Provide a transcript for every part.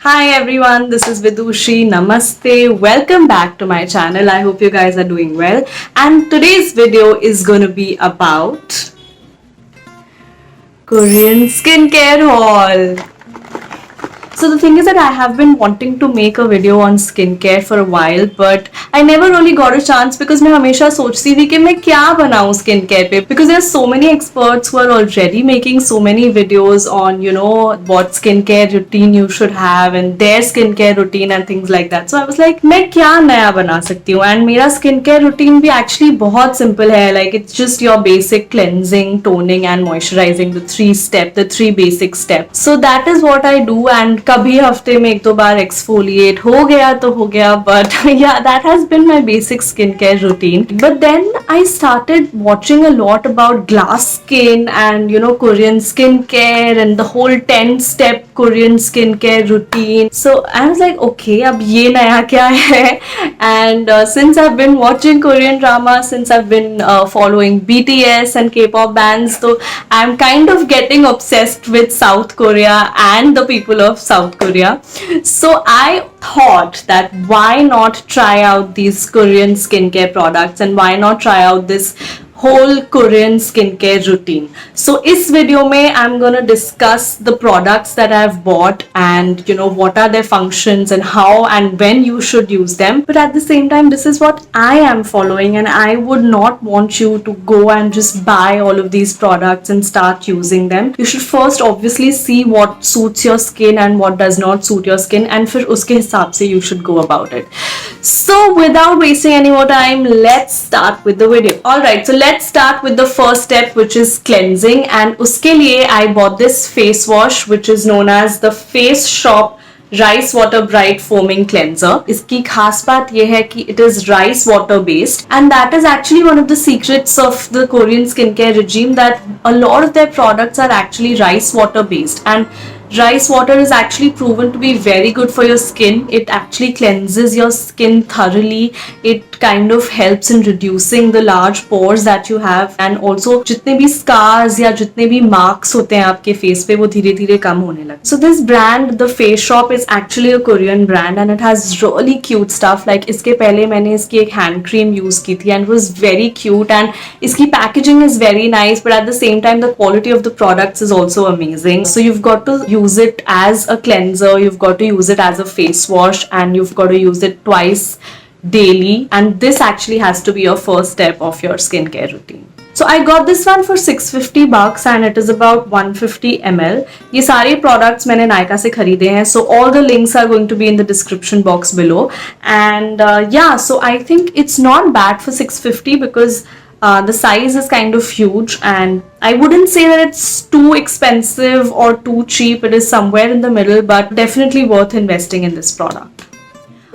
Hi everyone, this is Vidushi. Namaste. Welcome back to my channel. I hope you guys are doing well. And today's video is going to be about Korean skincare haul. So the thing is that I have been wanting to make a video on skincare for a while, but I never really got a chance because मैं हमेशा सोचती थी कि मैं क्या बनाऊँ skincare पे, because there are so many experts who are already making so many videos on what skincare routine you should have and their skincare routine and things like that. So I was like मैं क्या नया बना सकती हूँ, and मेरा skincare routine भी actually बहुत simple है. Like it's just your basic cleansing, toning and moisturizing, the three basic steps. So that is what I do, and कभी हफ्ते में एक दो बार exfoliate हो गया तो हो गया, but yeah, that has been my basic skincare routine. But then I started watching a lot about glass skin and Korean skincare and the whole 10-step Korean skincare routine. So I was like, okay, अब ये नया क्या है? And since I've been watching Korean drama, since I've been following BTS and K-pop bands, so I'm kind of getting obsessed with South Korea and the people of South Korea. So I thought that why not try out these Korean skincare products and why not try out this whole Korean skincare routine. So इस video में I'm gonna discuss the products that I've bought and what are their functions and how and when you should use them. But at the same time, this is what I am following, and I would not want you to go and just buy all of these products and start using them. You should first obviously see what suits your skin and what does not suit your skin, and फिर उसके हिसाब से you should go about it. So without wasting any more time, let's start with the video. Alright, so let's start with the first step, which is cleansing, and uske liye I bought this face wash which is known as the Face Shop rice water bright foaming cleanser. इसकी खास बात यह है कि it is rice water based, and that is actually one of the secrets of the Korean skin care regime, that a lot of their products are actually rice water based, and rice water is actually proven to be very good for your skin. It actually cleanses your skin thoroughly. It kind of helps in reducing the large pores that you have, and also जितने भी scars या जितने भी marks होते हैं आपके face पे वो धीरे धीरे कम होने लगे. So this brand, the Face Shop, is actually a Korean brand and it has really cute stuff. Like इसके पहले मैंने इसकी एक hand cream use की थी and it was very cute, and इसकी packaging is very nice, but at the same time the quality of the products is also amazing. So you've got to use it as a cleanser, you've got to use it as a face wash, and you've got to use it twice daily, and this actually has to be your first step of your skincare routine. So I got this one for $650 and it is about 150 ml. ये सारे products मैंने Nykaa से खरीदे हैं, so all the links are going to be in the description box below. And yeah, so I think it's not bad for $650 because the size is kind of huge, and I wouldn't say that it's too expensive or too cheap. It is somewhere in the middle, but definitely worth investing in this product.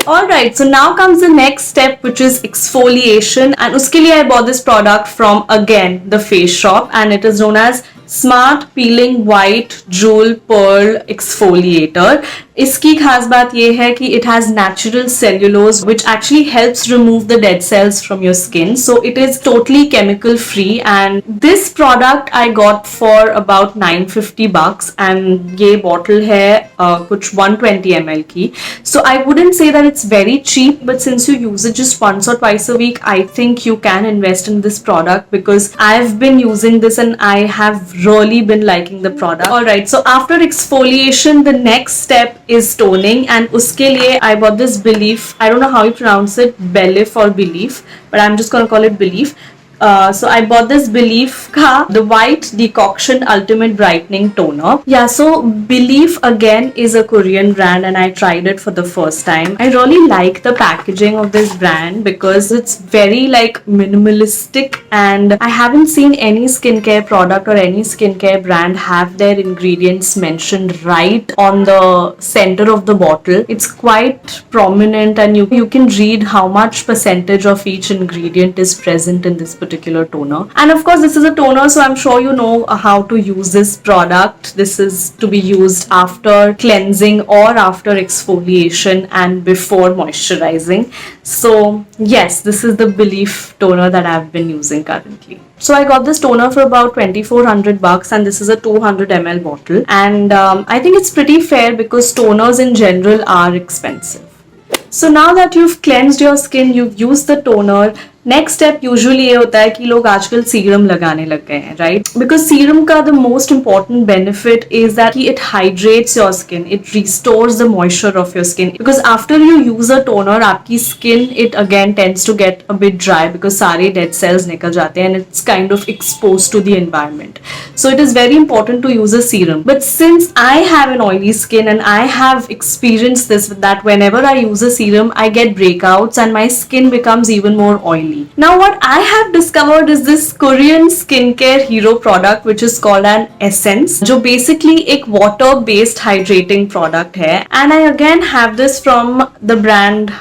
Alright, so now comes the next step, which is exfoliation, and uske liye I bought this product from, again, the Face Shop, and it is known as Smart Peeling White Jewel Pearl Exfoliator. इसकी खास बात ये है कि it has natural cellulose which actually helps remove the dead cells from your skin. So it is totally chemical free, and this product I got for about $950, and ये bottle है कुछ 120 ml की. So I wouldn't say that it's very cheap, but since you use it just once or twice a week, I think you can invest in this product because I've been using this and I have really been liking the product. Alright, so after exfoliation, the next step is toning, and uske liye I bought this Belif. I don't know how you pronounce it, Belif or Belif, but I'm just gonna call it Belif. So I bought this Belif ka the White Decoction Ultimate Brightening Toner. Yeah, so Belif again is a Korean brand and I tried it for the first time. I really like the packaging of this brand because it's very like minimalistic, and I haven't seen any skincare product or any skincare brand have their ingredients mentioned right on the center of the bottle. It's quite prominent, and you can read how much percentage of each ingredient is present in this particular particular toner. And of course, this is a toner, so I'm sure you know how to use this product. This is to be used after cleansing or after exfoliation and before moisturizing. So yes, this is the Belief toner that I've been using currently. So I got this toner for about 2400 bucks, and this is a 200 ml bottle, and I think it's pretty fair because toners in general are expensive. So now that you've cleansed your skin, you've used the toner, next step usually ये होता है कि लोग आजकल serum लगाने लग गए हैं, राइट? बिकॉज सीरम का the most important benefit is that it hydrates your skin, it restores the moisture of your skin, because after you use a toner आपकी skin it again tends to get a bit dry because सारे dead cells निकल जाते हैं and it's kind of expose to the environment. So it is very important to use a serum. But since I have N oily skin and I have experience this that whenever I use a serum I get breakouts and my skin becomes even more oily. Now what I have discovered is this Korean skincare hero product which is called an Essence, जो basically एक water based hydrating product है, and I again have this from the brand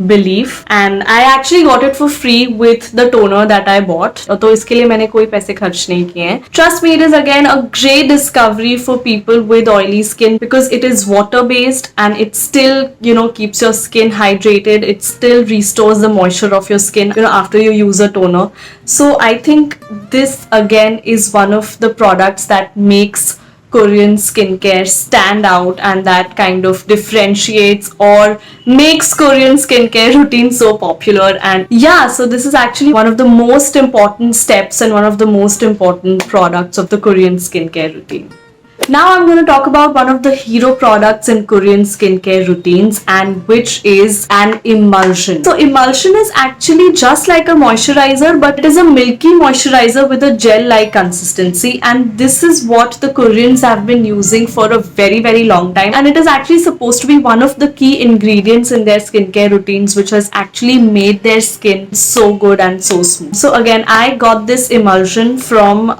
Belief, and I actually got it for free with the toner that I bought. तो इसके लिए मैंने कोई पैसे खर्च नहीं किए हैं. Trust me, it is again a great discovery for people with oily skin because it is water based and it still, keeps your skin hydrated. It still restores the moisture of your skin, after you use a toner. So I think this again is one of the products that makes Korean skincare stand out and that kind of differentiates or makes Korean skincare routine so popular. And yeah, so this is actually one of the most important steps and one of the most important products of the Korean skincare routine. Now I'm going to talk about one of the hero products in Korean skincare routines, and which is an emulsion. So emulsion is actually just like a moisturizer, but it is a milky moisturizer with a gel-like consistency, and this is what the Koreans have been using for a very, very long time, and it is actually supposed to be one of the key ingredients in their skincare routines, which has actually made their skin so good and so smooth. So again, I got this emulsion from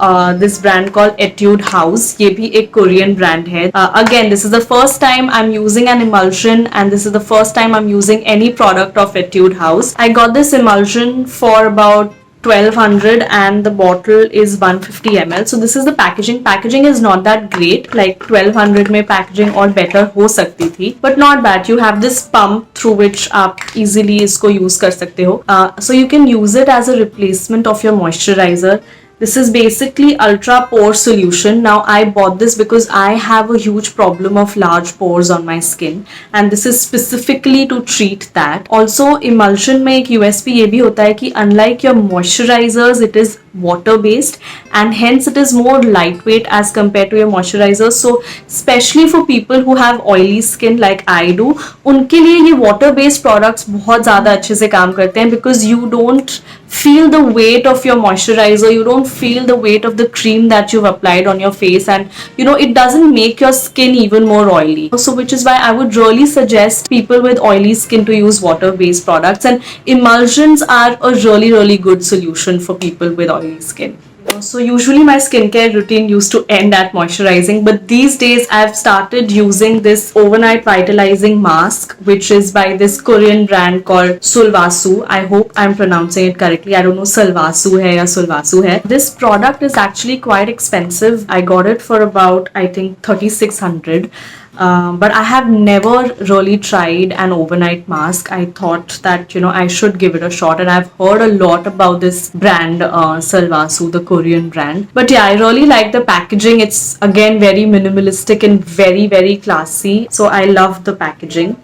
this brand called Etude House. ये भी एक Korean brand है. Again, this is the first time I'm using an emulsion, and this is the first time I'm using any product of Etude House. I got this emulsion for about 1200 and the bottle is 150 ml. So this is the packaging. Packaging is not that great. Like 1200 में packaging और better हो सकती थी, but not bad. You have this pump through which आप easily इसको use कर सकते हो. So you can use it as a replacement of your moisturizer. This is basically ultra pore solution. Now I bought this because I have a huge problem of large pores on my skin, and this is specifically to treat that. Also emulsion में एक USP ये भी होता है कि unlike your moisturizers, it is water based and hence it is more lightweight as compared to your moisturizer. So especially for people who have oily skin like I do, उनके लिए ये water based products बहुत ज़्यादा अच्छे से काम करते हैं because you don't feel the weight of your moisturizer, you don't feel the weight of the cream that you've applied on your face, and it doesn't make your skin even more oily. So which is why I would really suggest people with oily skin to use water based products, and emulsions are a really, really good solution for people with oily skin. So usually my skincare routine used to end at moisturizing, but these days I've started using this overnight vitalizing mask, which is by this Korean brand called Sulwasu. I hope I'm pronouncing it correctly. I don't know Sulwasu hai ya Sulwasu hai. This product is actually quite expensive. I got it for about, I think, 3600. But I have never really tried an overnight mask. I thought that I should give it a shot, and I've heard a lot about this brand, Sulwasu, the Korean brand. But yeah, I really like the packaging. It's again very minimalistic and very, very classy. So I love the packaging,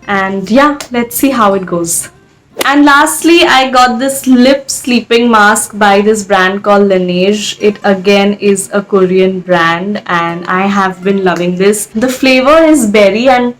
and yeah, let's see how it goes. And lastly, I got this lip sleeping mask by this brand called Laneige. It again is a Korean brand, and I have been loving this. The flavor is berry, and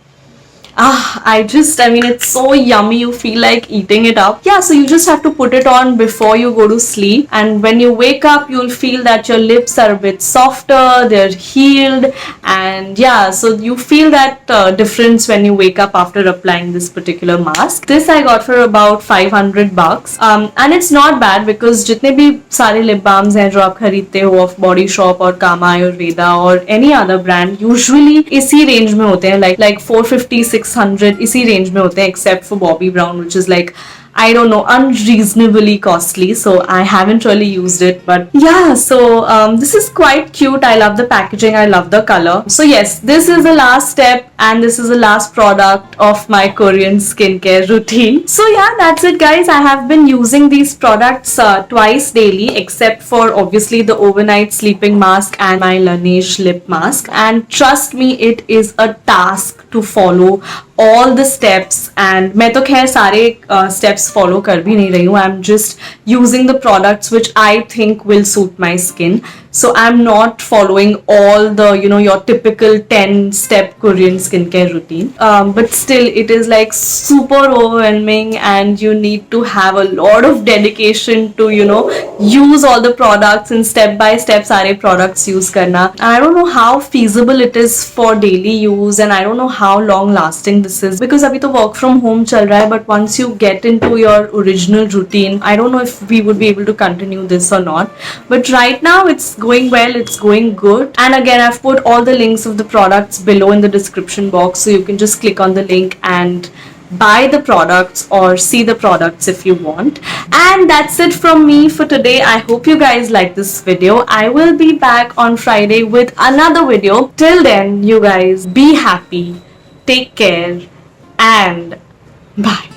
it's so yummy, you feel like eating it up. Yeah, so you just have to put it on before you go to sleep, and when you wake up you'll feel that your lips are a bit softer, they're healed, and yeah, so you feel that difference when you wake up after applying this particular mask. This I got for about 500 bucks, and it's not bad because जितने भी सारे lip balms हैं जो आप खरीदते हो of Body Shop और Kama Ayurveda or any other brand, usually इसी range में होते हैं, like 450 600 इसी रेंज में होते हैं, except for Bobbi Brown which is like I don't know, unreasonably costly. So I haven't really used it. But yeah, so this is quite cute. I love the packaging. I love the color. So yes, this is the last step and this is the last product of my Korean skincare routine. So yeah, that's it guys. I have been using these products twice daily, except for obviously the overnight sleeping mask and my Laneige lip mask. And trust me, it is a task to follow all the steps, and मैं तो खैर सारे steps follow कर भी नहीं रही हूँ. I'm just using the products which I think will suit my skin. So I'm not following all the, you know, your typical 10-step Korean skincare routine. But still, it is like super overwhelming, and you need to have a lot of dedication to, you know, use all the products and step by step सारे products use करना. I don't know how feasible it is for daily use, and I don't know how long lasting this is, because अभी तो work from home चल रहा है. But once you get into your original routine, I don't know if we would be able to continue this or not. But right now it's going well, it's going good. And again, I've put all the links of the products below in the description box, so you can just click on the link and buy the products or see the products if you want. And that's it from me for today. I hope you guys like this video. I will be back on Friday with another video. Till then, you guys be happy, take care, and bye.